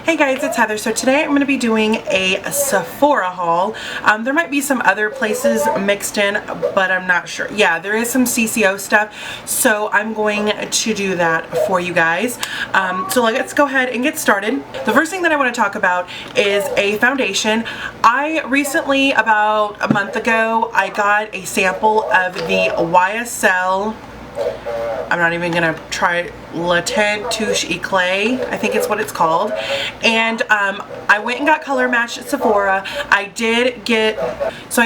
Hey guys, it's Heather. So today I'm going to be doing a Sephora haul. There might be some other places mixed in, but I'm not sure. Yeah, there is some CCO stuff, so I'm going to do that for you guys. So let's go ahead and get started. The first thing that I want to talk about is a foundation. I recently, about a month ago, I got a sample of the YSL, I'm not even gonna try, Le Teint Touche Eclat, I think it's what it's called. And I went and got color matched at Sephora. I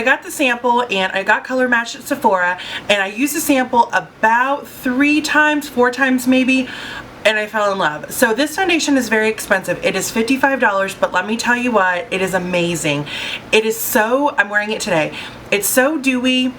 got the sample and I got color matched at Sephora, and I used the sample about 3 times, 4 times maybe, and I fell in love. So this foundation is very expensive. It is $55, but let me tell you what, it is amazing. It is so, I'm wearing it today. It's so dewy.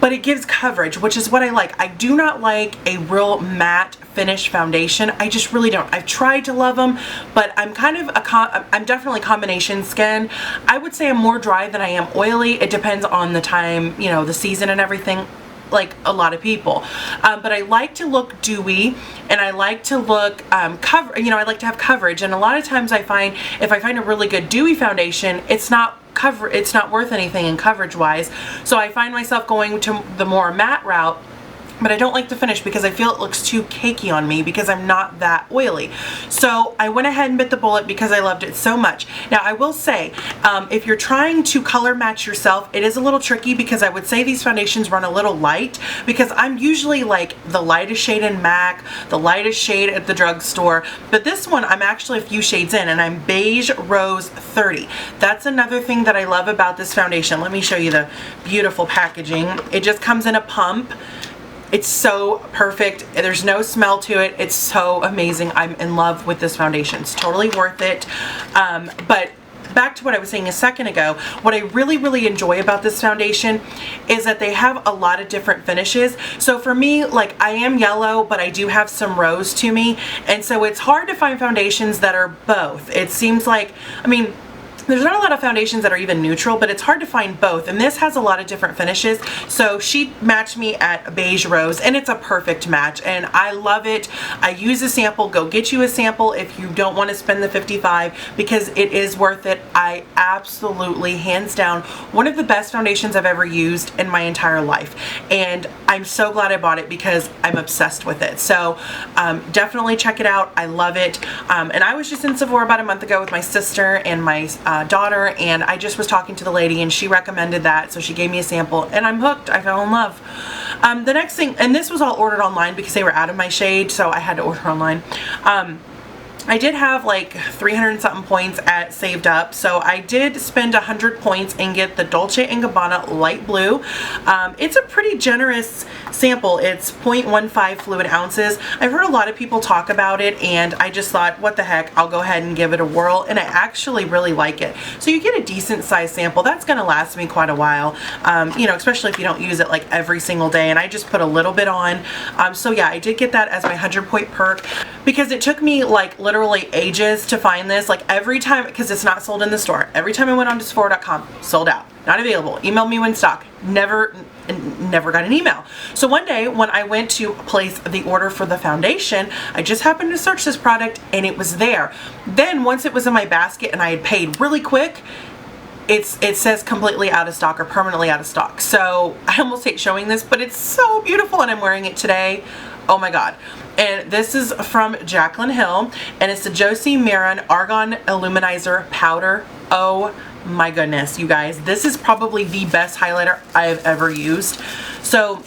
But it gives coverage, which is what I like. I do not like a real matte finish foundation. I just really don't. I've tried to love them, but I'm I'm definitely combination skin. I would say I'm more dry than I am oily. It depends on the time, you know, the season and everything, like a lot of people. But I like to look dewy, and I like to look I like to have coverage. And a lot of times I find if I find a really good dewy foundation, it's not worth anything in coverage wise. So I find myself going to the more matte route, but I don't like the finish because I feel it looks too cakey on me because I'm not that oily. So I went ahead and bit the bullet because I loved it so much. Now I will say, if you're trying to color match yourself, it is a little tricky because I would say these foundations run a little light, because I'm usually like the lightest shade in MAC, the lightest shade at the drugstore, but this one I'm actually a few shades in, and I'm Beige Rose 30. That's another thing that I love about this foundation. Let me show you the beautiful packaging. It just comes in a pump. It's so perfect. There's no smell to it. It's so amazing. I'm in love with this foundation. It's totally worth it. But back to what I was saying a second ago, what I really enjoy about this foundation is that they have a lot of different finishes. So for me, like, I am yellow, but I do have some rose to me. And so it's hard to find foundations that are both. It seems like, I mean, there's not a lot of foundations that are even neutral, but it's hard to find both, and this has a lot of different finishes. So she matched me at Beige Rose, and it's a perfect match, and I love it. I use a sample. Go get you a sample if you don't want to spend the $55, because it is worth it. I absolutely, hands down, one of the best foundations I've ever used in my entire life, and I'm so glad I bought it because I'm obsessed with it. So definitely check it out. I love it. And I was just in Sephora about a month ago with my sister and my daughter, and I just was talking to the lady, and she recommended that, so she gave me a sample, and I'm hooked. I fell in love. The next thing, and this was all ordered online because they were out of my shade, so I had to order online. I did have like 300 and something points at Saved Up, so I did spend 100 points and get the Dolce & Gabbana light blue. It's a pretty generous sample. It's 0.15 fluid ounces. I've heard a lot of people talk about it, and I just thought, what the heck, I'll go ahead and give it a whirl, and I actually really like it. So you get a decent size sample. That's going to last me quite a while, you know, especially if you don't use it like every single day, and I just put a little bit on. So yeah, I did get that as my 100-point perk, because it took me like literally ages to find this. Like every time, because it's not sold in the store, every time I went onto Sephora.com, sold out, not available, email me when stock, never got an email. So one day when I went to place the order for the foundation, I just happened to search this product and it was there. Then once it was in my basket and I had paid really quick, it says completely out of stock or permanently out of stock. So I almost hate showing this, but it's so beautiful, and I'm wearing it today. Oh my god. And this is from Jaclyn Hill, and it's the Josie Maran Argan Illuminizer Powder. Oh my goodness, you guys. This is probably the best highlighter I have ever used. So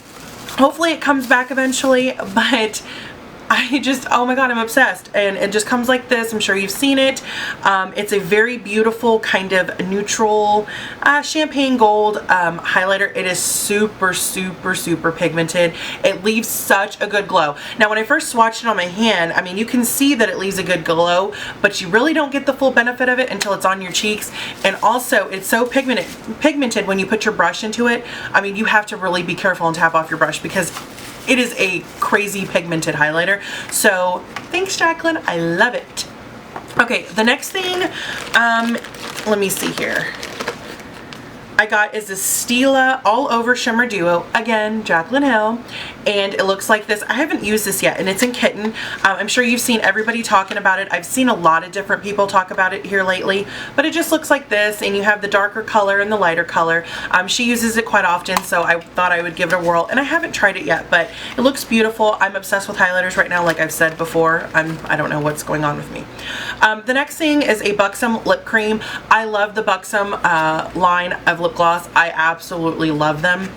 hopefully it comes back eventually, but I just, oh my god, I'm obsessed. And it just comes like this. I'm sure you've seen it. It's a very beautiful kind of neutral champagne gold highlighter. It is super pigmented. It leaves such a good glow. Now when I first swatched it on my hand, I mean, you can see that it leaves a good glow, but you really don't get the full benefit of it until it's on your cheeks. And also it's so pigmented when you put your brush into it. I mean, you have to really be careful and tap off your brush because it is a crazy pigmented highlighter. So thanks, Jaclyn. I love it. Okay, the next thing, let me see here. I got is the Stila All Over Shimmer Duo, again, Jaclyn Hill, and it looks like this. I haven't used this yet, and it's in Kitten. I'm sure you've seen everybody talking about it. I've seen a lot of different people talk about it here lately, but it just looks like this, and you have the darker color and the lighter color. She uses it quite often, so I thought I would give it a whirl, and I haven't tried it yet, but it looks beautiful. I'm obsessed with highlighters right now, like I've said before. I don't know what's going on with me. The next thing is a Buxom lip cream. I love the Buxom line of lip gloss. I absolutely love them.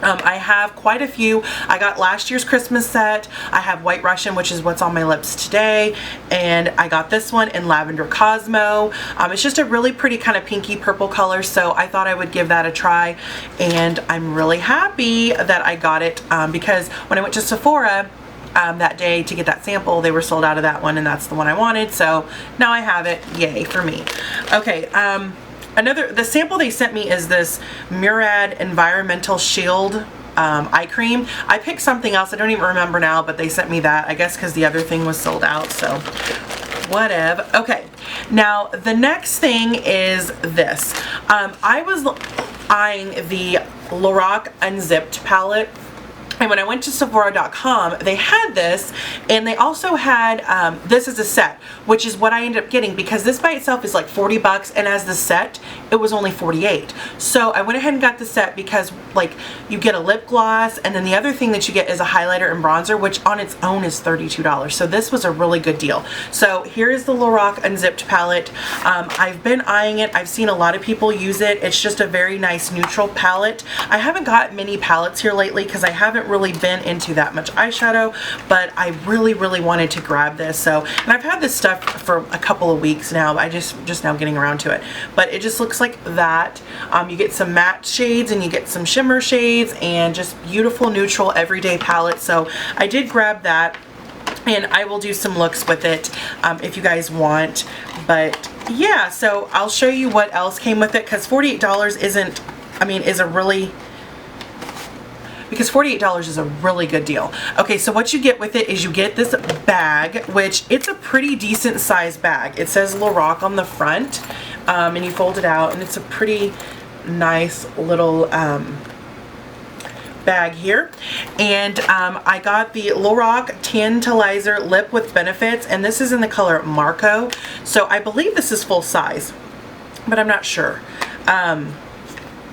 I have quite a few. I got last year's Christmas set. I have White Russian, which is what's on my lips today, and I got this one in Lavender Cosmo. It's just a really pretty kind of pinky purple color, so I thought I would give that a try, and I'm really happy that I got it because when I went to Sephora that day to get that sample, they were sold out of that one, and that's the one I wanted, so now I have it. Yay for me. Okay, the sample they sent me is this Murad Environmental Shield eye cream. I picked something else, I don't even remember now, but they sent me that, I guess because the other thing was sold out, so whatever. Okay, now the next thing is this. I was eyeing the Lorac Unzipped palette, and when I went to Sephora.com, they had this, and they also had this as a set, which is what I ended up getting because this by itself is like 40 bucks, and as the set, it was only 48. So I went ahead and got the set because like you get a lip gloss, and then the other thing that you get is a highlighter and bronzer, which on its own is $32. So this was a really good deal. So here is the Lorac Unzipped palette. I've been eyeing it. I've seen a lot of people use it. It's just a very nice neutral palette. I haven't got many palettes here lately because I haven't really been into that much eyeshadow, but I really wanted to grab this. So, and I've had this stuff for a couple of weeks now. I just now getting around to it, but it just looks like that. You get some matte shades and you get some shimmer shades and just beautiful neutral everyday palette. So I did grab that, and I will do some looks with it if you guys want. But yeah, so I'll show you what else came with it, because $48 because $48 is a really good deal. Okay, so what you get with it is you get this bag, which it's a pretty decent size bag. It says Lorac on the front, and you fold it out, and it's a pretty nice little bag here. And I got the Lorac Tantalizer Lip with Benefits, and this is in the color Marco. So I believe this is full size, but I'm not sure.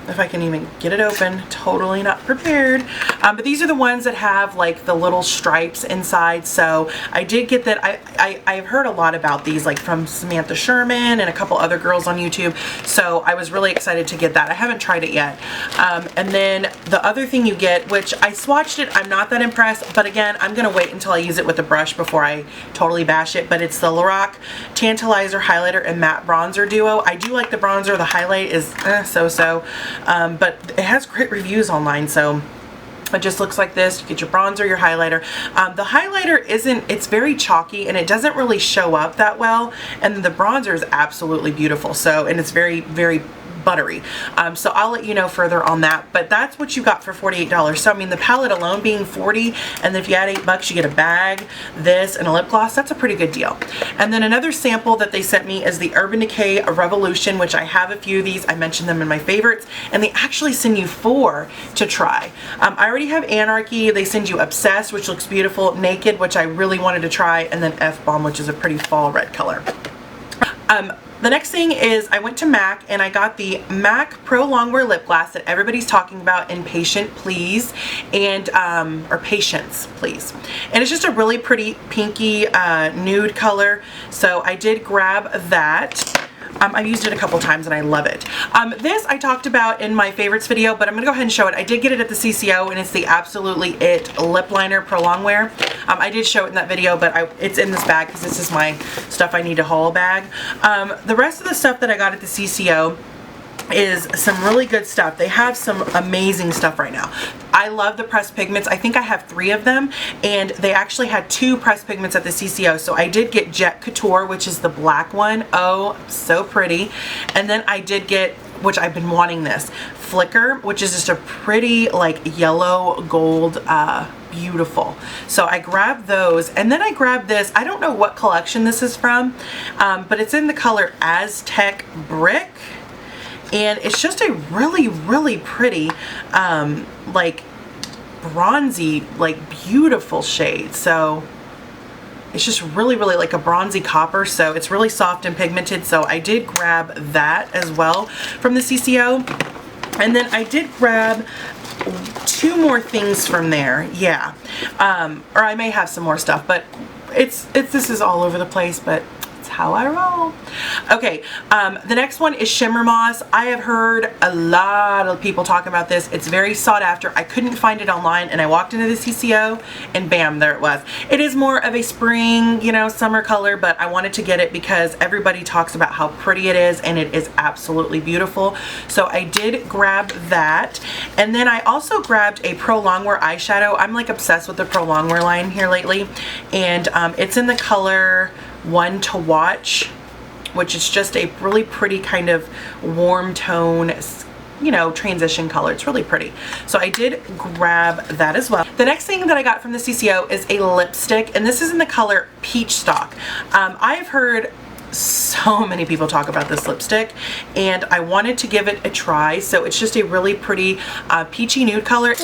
If I can even get it open, totally not prepared. But these are the ones that have like the little stripes inside. So I did get that. I've heard a lot about these, like from Samantha Sherman and a couple other girls on YouTube. So I was really excited to get that. I haven't tried it yet. And then the other thing you get, which I swatched it, I'm not that impressed, but again, I'm gonna wait until I use it with a brush before I totally bash it. But it's the Lorac Tantalizer Highlighter and Matte Bronzer Duo. I do like the bronzer. The highlight is so-so. But it has great reviews online, so it just looks like this. You get your bronzer, your highlighter. The highlighter it's very chalky, and it doesn't really show up that well, and the bronzer is absolutely beautiful. So, and it's very buttery. So I'll let you know further on that, but that's what you got for $48. So I mean, the palette alone being $40, and then if you add $8, you get a bag, this, and a lip gloss. That's a pretty good deal. And then another sample that they sent me is the Urban Decay Revolution, which I have a few of these. I mentioned them in my favorites, and they actually send you 4 to try. I already have Anarchy. They send you Obsessed, which looks beautiful, Naked, which I really wanted to try, and then F-Bomb, which is a pretty fall red color. The next thing is I went to MAC, and I got the MAC Pro Longwear Lip Gloss that everybody's talking about in Patient Please, and or Patience Please. And it's just a really pretty pinky nude color. So I did grab that. I've used it a couple times and I love it. This I talked about in my favorites video, but I'm going to go ahead and show it. I did get it at the CCO, and it's the Absolutely It Lip Liner Pro Longwear. I did show it in that video, but it's in this bag because this is my stuff I need to haul bag. The rest of the stuff that I got at the CCO is some really good stuff. They have some amazing stuff right now. I love the pressed pigments. I think I have 3 of them, and they actually had 2 pressed pigments at the CCO. So I did get Jet Couture, which is the black one. Oh, so pretty. And then I did get, which I've been wanting this, Flicker, which is just a pretty like yellow gold, beautiful. So I grabbed those, and then I grabbed this. I don't know what collection this is from, but it's in the color Aztec Brick. and it's just a really pretty like bronzy, like beautiful shade. So it's just really like a bronzy copper, so it's really soft and pigmented. So I did grab that as well from the CCO. And then I did grab 2 more things from there. Yeah. Or I may have some more stuff, but this is all over the place, but it's how I roll. Okay, the next one is Shimmer Moss. I have heard a lot of people talk about this. It's very sought after. I couldn't find it online, and I walked into the CCO and bam, there it was. It is more of a spring, you know, summer color, but I wanted to get it because everybody talks about how pretty it is, and it is absolutely beautiful. So I did grab that. And then I also grabbed a Pro Longwear eyeshadow. I'm like obsessed with the Pro Longwear line here lately, and it's in the color One to Watch, which is just a really pretty kind of warm tone, you know, transition color. It's really pretty. So I did grab that as well. The next thing that I got from the CCO is a lipstick, and this is in the color Peach Stock. I've heard so many people talk about this lipstick, and I wanted to give it a try. So it's just a really pretty peachy nude color.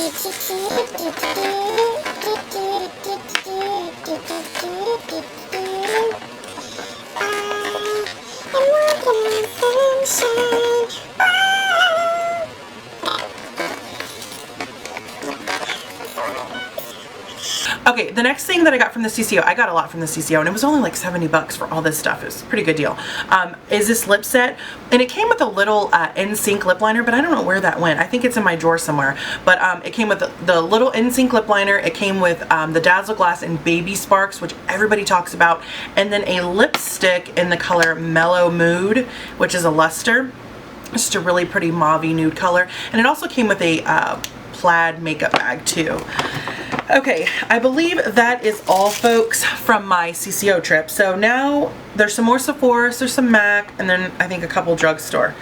Okay, the next thing that I got from the CCO, I got a lot from the CCO, and it was only like 70 bucks for all this stuff. It was a pretty good deal. Is this lip set, and it came with a little NSYNC lip liner, but I don't know where that went. I think it's in my drawer somewhere. But it came with the little NSYNC lip liner. It came with the Dazzle Glass and Baby Sparks, which everybody talks about, and then a lipstick in the color Mellow Mood, which is a luster. It's just a really pretty mauve-y nude color, and it also came with a plaid makeup bag too. Okay, I believe that is all, folks, from my CCO trip. So now there's some more Sephora, there's some MAC, and then I think a couple drugstore.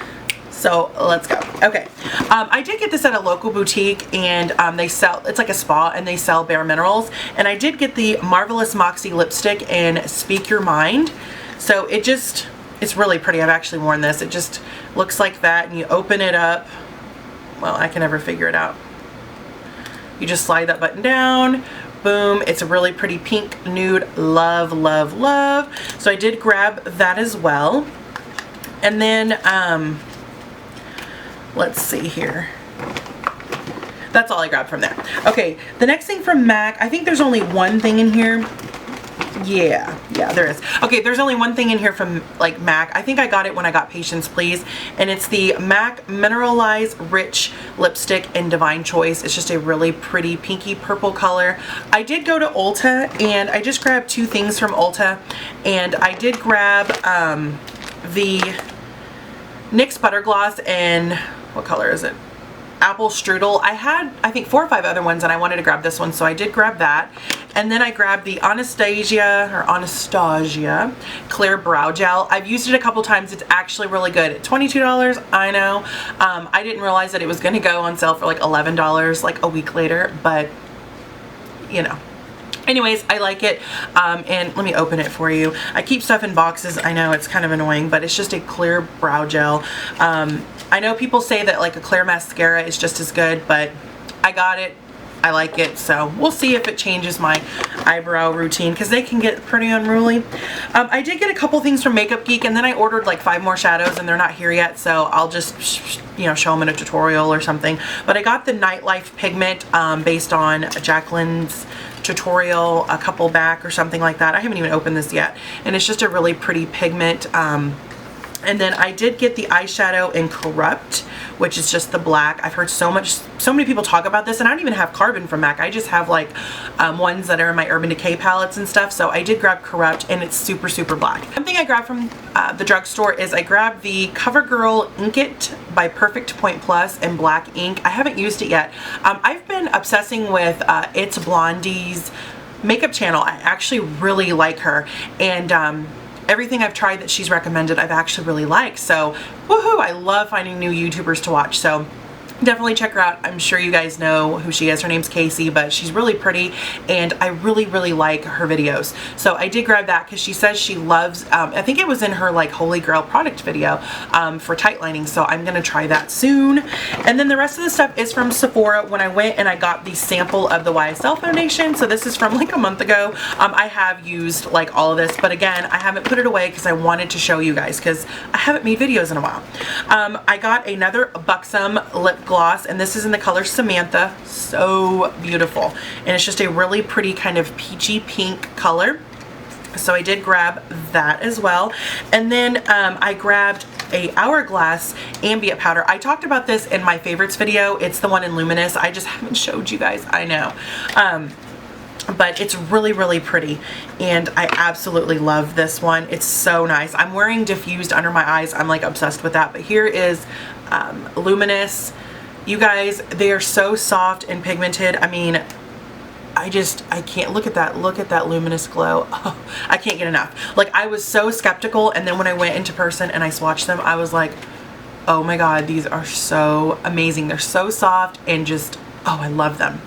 So let's go. Okay, I did get this at a local boutique, and they sell, it's like a spa, and they sell Bare Minerals. And I did get the Marvelous Moxie lipstick in Speak Your Mind. So it's really pretty. I've actually worn this. It just looks like that, and you open it up. Well, I can never figure it out. You just slide that button down, boom. It's a really pretty pink nude. Love, love, love. So I did grab that as well. And then, let's see here. That's all I grabbed from there. Okay, the next thing from MAC, I think there's only one thing in here. Yeah, there is. Okay, there's only one thing in here from like MAC. I think I got it when I got Patience Please, and it's the MAC Mineralized Rich Lipstick in Divine Choice. It's just a really pretty pinky purple color. I did go to Ulta, and I just grabbed 2 things from Ulta, and I did grab the NYX Butter Gloss in, what color is it? Apple Strudel. I had, I think, 4 or 5 other ones, and I wanted to grab this one, so I did grab that. And then I grabbed the Anastasia Clear Brow Gel. I've used it a couple times. It's actually really good. $22, I know. I didn't realize that it was going to go on sale for like $11 like a week later, but you know. Anyways, I like it, and let me open it for you. I keep stuff in boxes. I know it's kind of annoying, but it's just a clear brow gel. I know people say that like a clear mascara is just as good, but I got it. I like it, so we'll see if it changes my eyebrow routine, because they can get pretty unruly. I did get a couple things from Makeup Geek, and then I ordered like 5 more shadows, and they're not here yet, so I'll just, you know, show them in a tutorial or something. But I got the Nightlife pigment based on Jacqueline's tutorial a couple back or something like that. I haven't even opened this yet, and it's just a really pretty pigment. And then I did get the eyeshadow in Corrupt, which is just the black. I've heard so many people talk about this, and I don't even have Carbon from MAC. I just have like ones that are in my Urban Decay palettes and stuff. So I did grab Corrupt, and it's super, super black. One thing I grabbed from the drugstore is I grabbed the CoverGirl Ink It by Perfect Point Plus in black ink. I haven't used it yet. I've been obsessing with It's Blondie's makeup channel. I actually really like her, and everything I've tried that she's recommended I've actually really liked. So woohoo, I love finding new YouTubers to watch. So definitely check her out. I'm sure you guys know who she is. Her name's Casey, but she's really pretty and I really like her videos. So I did grab that because she says she loves, I think it was in her like Holy Grail product video for tight lining. So I'm going to try that soon. And then the rest of the stuff is from Sephora. When I went and I got the sample of the YSL foundation. So this is from like a month ago. I have used like all of this, but again, I haven't put it away because I wanted to show you guys because I haven't made videos in a while. I got another Buxom lip gloss, and this is in the color Samantha. So beautiful, and it's just a really pretty kind of peachy pink color. So I did grab that as well. And then I grabbed a Hourglass ambient powder. I talked about this in my favorites video. It's the one in Luminous. I just haven't showed you guys, I know. But it's really pretty, and I absolutely love this one. It's so nice. I'm wearing diffused under my eyes. I'm like obsessed with that. But here is Luminous. You guys, they are so soft and pigmented. I mean, I can't look at that luminous glow. Oh, I can't get enough. Like, I was so skeptical, and then when I went into person and I swatched them, I was like, oh my god, these are so amazing. They're so soft and just, oh, I love them.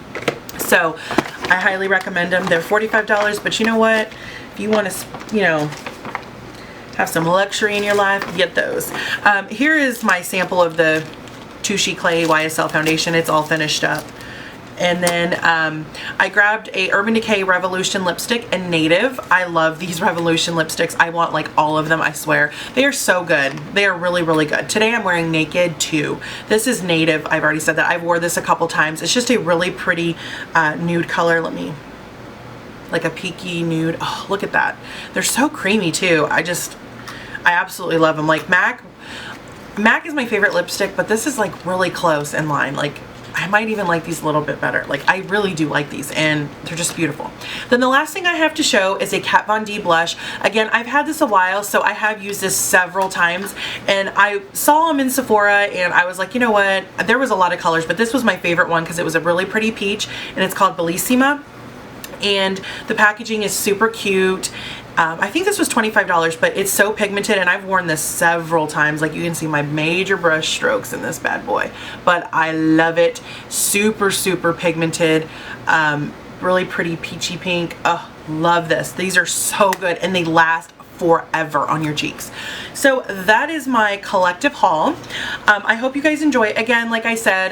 So I highly recommend them. They're $45, but you know what? If you want to, you know, have some luxury in your life, get those. Here is my sample of the Touche Clay YSL foundation. It's all finished up. And then I grabbed a Urban Decay Revolution lipstick and Native. I love these Revolution lipsticks. I want like all of them, I swear. They are so good. They are really good. Today I'm wearing Naked 2. This is Native. I've already said that. I've wore this a couple times. It's just a really pretty nude color. Let me, like a peaky nude. Oh, look at that. They're so creamy too. I absolutely love them. Like MAC is my favorite lipstick, but this is like really close in line. Like, I might even like these a little bit better. Like, I really do like these, and they're just beautiful. Then the last thing I have to show is a Kat Von D blush. Again, I've had this a while, so I have used this several times, and I saw them in Sephora, and I was like, you know what? There was a lot of colors, but this was my favorite one because it was a really pretty peach, and it's called Bellissima. And the packaging is super cute. I think this was $25, but it's so pigmented, and I've worn this several times. Like, you can see my major brush strokes in this bad boy, but I love it. Super pigmented, really pretty peachy pink. Oh, love this. These are so good, and they last forever on your cheeks. So that is my collective haul. I hope you guys enjoy it. Again, like I said,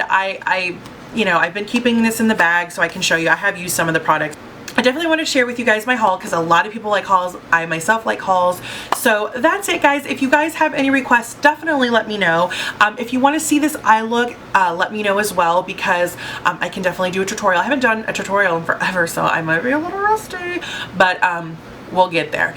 you know, I've been keeping this in the bag so I can show you. I have used some of the products. I definitely want to share with you guys my haul because a lot of people like hauls. I myself like hauls. So that's it, guys. If you guys have any requests, definitely let me know. If you want to see this eye look, let me know as well, because I can definitely do a tutorial. I haven't done a tutorial in forever, so I might be a little rusty, but we'll get there.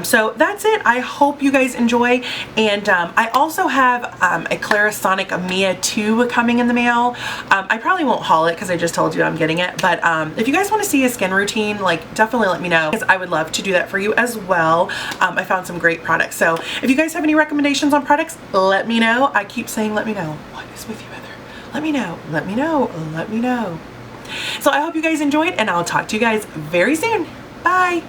So that's it. I hope you guys enjoy, and I also have a Clarisonic Mia 2 coming in the mail. I probably won't haul it because I just told you I'm getting it, but if you guys want to see a skin routine, like, definitely let me know, because I would love to do that for you as well. I found some great products, so if you guys have any recommendations on products, let me know. I keep saying let me know. What is with you, Heather? Let me know. Let me know. Let me know. So I hope you guys enjoyed, and I'll talk to you guys very soon. Bye.